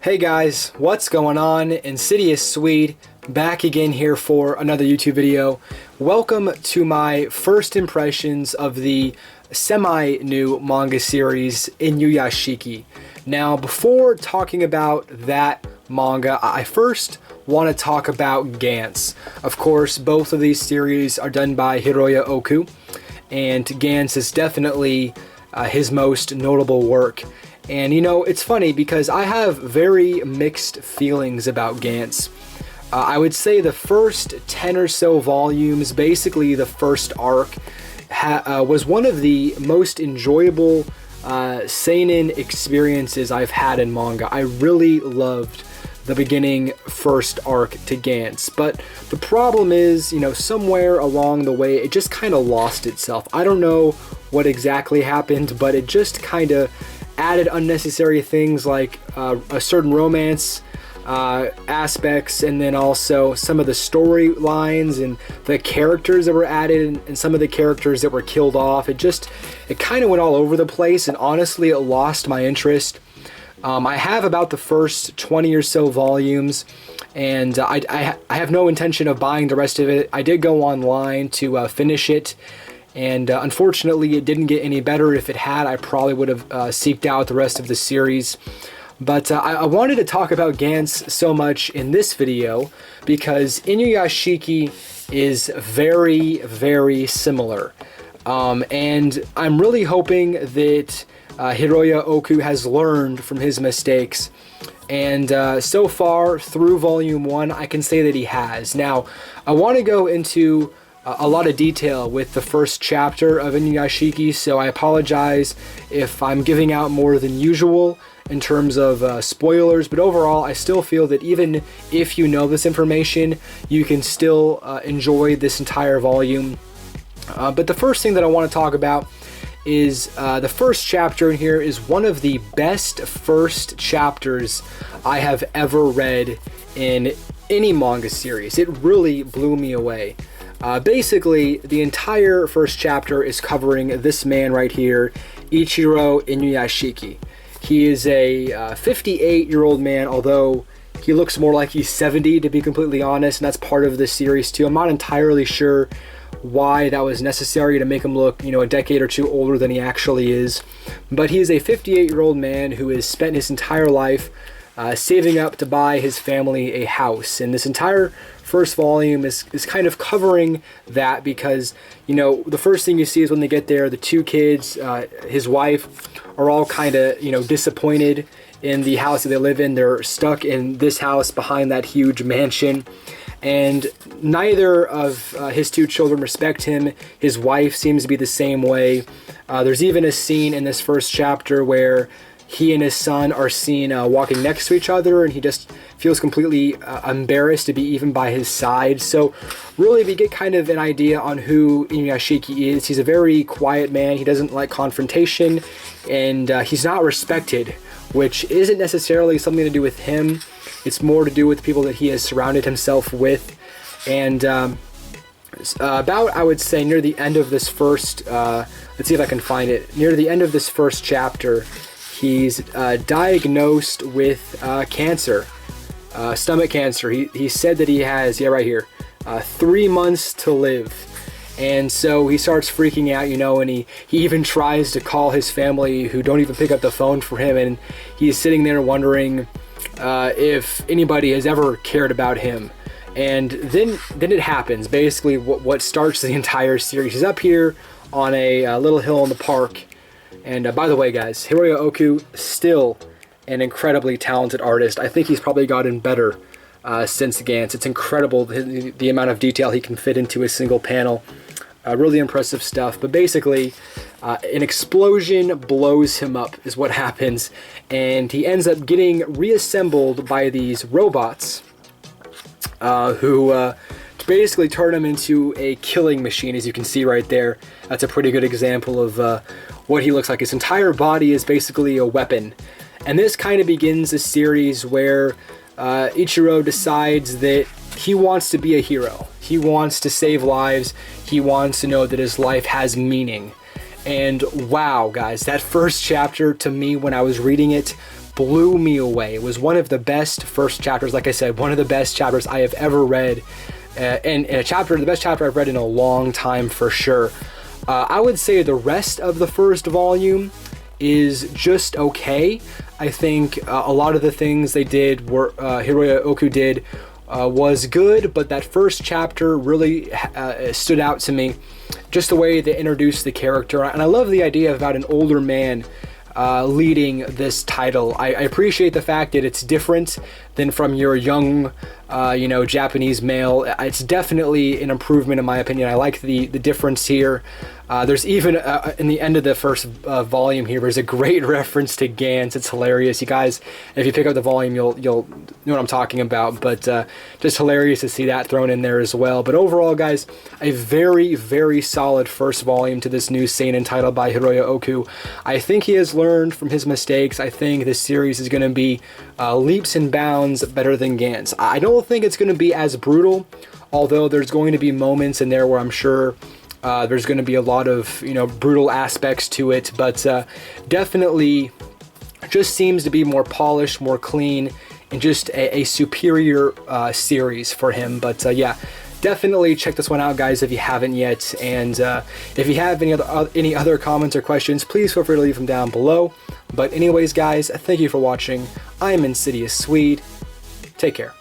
Hey guys, what's going on? Insidious Swede, back again here for another YouTube video. Welcome to my first impressions of the semi-new manga series, Inuyashiki. Now, before talking about that manga, I first want to talk about Gantz. Of course, both of these series are done by Hiroya Oku, and Gantz is definitely his most notable work. And you know, it's funny because I have very mixed feelings about Gantz. I would say the first 10 or so volumes, basically the first arc, was one of the most enjoyable seinen experiences I've had in manga. I really loved the beginning first arc to Gantz, but the problem is, you know, somewhere along the way it just kind of lost itself. I don't know what exactly happened, but it just kind of added unnecessary things like a certain romance aspects, and then also some of the storylines and the characters that were added and some of the characters that were killed off. It kind of went all over the place, and honestly it lost my interest. I have about the first 20 or so volumes, and I have no intention of buying the rest of it. I did go online to finish it, and unfortunately it didn't get any better. If it had, I probably would have seeked out the rest of the series. But I wanted to talk about Gantz so much in this video because Inuyashiki is very, very similar. And I'm really hoping that Hiroya Oku has learned from his mistakes. And so far, through Volume 1, I can say that he has. Now, I want to go into a lot of detail with the first chapter of Inuyashiki, so I apologize if I'm giving out more than usual in terms of spoilers, but overall I still feel that even if you know this information, you can still enjoy this entire volume. But the first thing that I want to talk about is the first chapter in here is one of the best first chapters I have ever read in any manga series. It really blew me away. Basically, the entire first chapter is covering this man right here, Ichiro Inuyashiki. He is a 58-year-old man, although he looks more like he's 70, to be completely honest, and that's part of this series too. I'm not entirely sure why that was necessary to make him look, you know, a decade or two older than he actually is. But he is a 58-year-old man who has spent his entire life saving up to buy his family a house, and this entire first volume is kind of covering that because, you know, the first thing you see is when they get there, the two kids, his wife, are all kind of, you know, disappointed in the house that they live in. They're stuck in this house behind that huge mansion, and neither of his two children respect him. His wife seems to be the same way. There's even a scene in this first chapter where he and his son are seen walking next to each other, and he just feels completely embarrassed to be even by his side. So really, we get kind of an idea on who Inuyashiki is. He's a very quiet man. He doesn't like confrontation, and he's not respected, which isn't necessarily something to do with him. It's more to do with the people that he has surrounded himself with. And about, I would say, near the end of this first, let's see if I can find it, near the end of this first chapter, he's diagnosed with cancer, stomach cancer. He said that he has, yeah, right here, 3 months to live. And so he starts freaking out, you know, and he even tries to call his family, who don't even pick up the phone for him, and he's sitting there wondering if anybody has ever cared about him. And then it happens. Basically, what starts the entire series. He's up here on a little hill in the park. And by the way, guys, Hiroya Oku, still an incredibly talented artist. I think he's probably gotten better since Gantz. It's incredible the amount of detail he can fit into a single panel. Really impressive stuff. But basically, an explosion blows him up is what happens, and he ends up getting reassembled by these robots who basically turn him into a killing machine, as you can see right there. That's a pretty good example of what he looks like. His entire body is basically a weapon. And this kind of begins a series where Ichiro decides that he wants to be a hero. He wants to save lives. He wants to know that his life has meaning. And wow, guys, that first chapter, to me, when I was reading it, blew me away. It was one of the best first chapters, like I said, one of the best chapters I have ever read, and the best chapter I've read in a long time for sure. I would say the rest of the first volume is just okay. I think a lot of the things they did were Hiroya Oku did was good, but that first chapter really stood out to me. Just the way they introduced the character, and I love the idea about an older man leading this title. I appreciate the fact that it's different than from your young, Japanese male. It's definitely an improvement in my opinion. I like the difference here. There's even in the end of the first volume here, there's a great reference to Gans. It's hilarious. You guys, if you pick up the volume, you'll know what I'm talking about. But just hilarious to see that thrown in there as well. But overall, guys, a very, very solid first volume to this new seinen title by Hiroya Oku. I think he has learned from his mistakes. I think this series is going to be leaps and bounds better than Gans. I don't think it's going to be as brutal, although there's going to be moments in there where I'm sure there's going to be a lot of brutal aspects to it, but definitely just seems to be more polished, more clean, and just a superior series for him. But yeah, definitely check this one out, guys, if you haven't yet. And if you have any other comments or questions, please feel free to leave them down below. But anyways, guys, thank you for watching. I'm Insidious Swede. Take care.